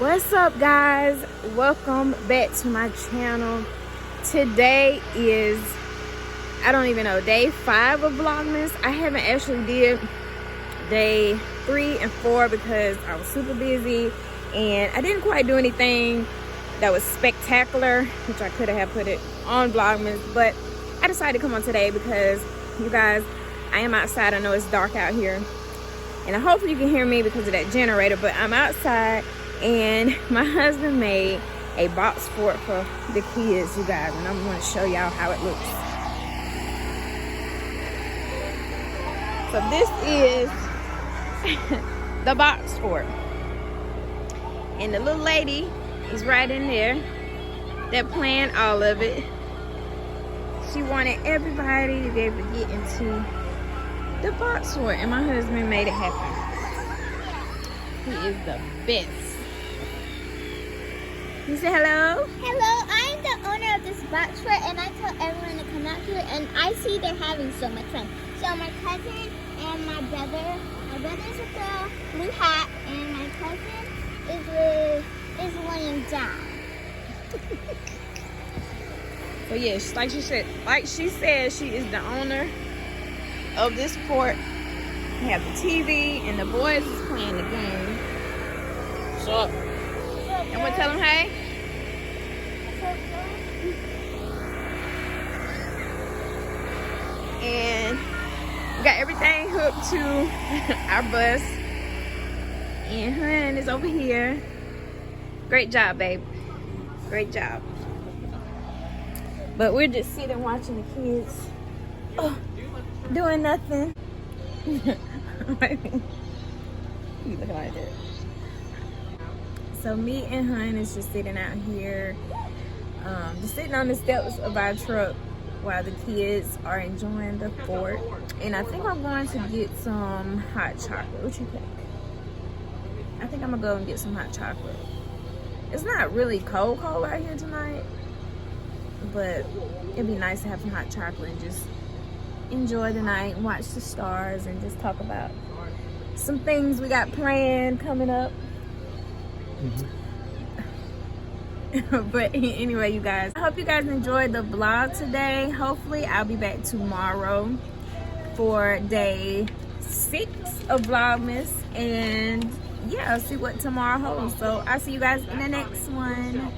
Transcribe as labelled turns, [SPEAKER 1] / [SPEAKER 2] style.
[SPEAKER 1] What's up, guys? Welcome back to my channel. Today is, I don't even know, day 5 of Vlogmas. I haven't actually did day 3 and 4 because I was super busy and I didn't quite do anything that was spectacular, which I could have put it on Vlogmas, but I decided to come on today because, you guys, I am outside. I know it's dark out here and hopefully you can hear me because of that generator, but I'm outside and my husband made a box fort for the kids, you guys, and I'm going to show y'all how it looks. So this is the box fort, and the little lady is right in there that planned all of it. She wanted everybody to be able to get into the box fort, and my husband made it happen. He is the best. You say hello?
[SPEAKER 2] Hello, I'm the owner of this box fort, and I tell everyone to come out here, and I see they're having so much fun. So my cousin and my brother's with the blue hat, and my cousin is laying down.
[SPEAKER 1] So yes, like she said, she is the owner of this fort. We have the TV, and the boys is playing the game. So. And we'll tell them hey. And we got everything hooked to our bus. And Hun is over here. Great job, babe. Great job. But we're just sitting watching the kids. Oh, doing nothing. You looking like that. So me and Hun is just sitting out here, just sitting on the steps of our truck while the kids are enjoying the fort. And I think I'm going to get some hot chocolate. What you think? I think I'm gonna go and get some hot chocolate. It's not really cold out here tonight, but it'd be nice to have some hot chocolate and just enjoy the night and watch the stars and just talk about some things we got planned coming up. But anyway, you guys, I hope you guys enjoyed the vlog today. Hopefully I'll be back tomorrow for day 6 of Vlogmas, and yeah, I'll see what tomorrow holds. So I'll see you guys in the next one.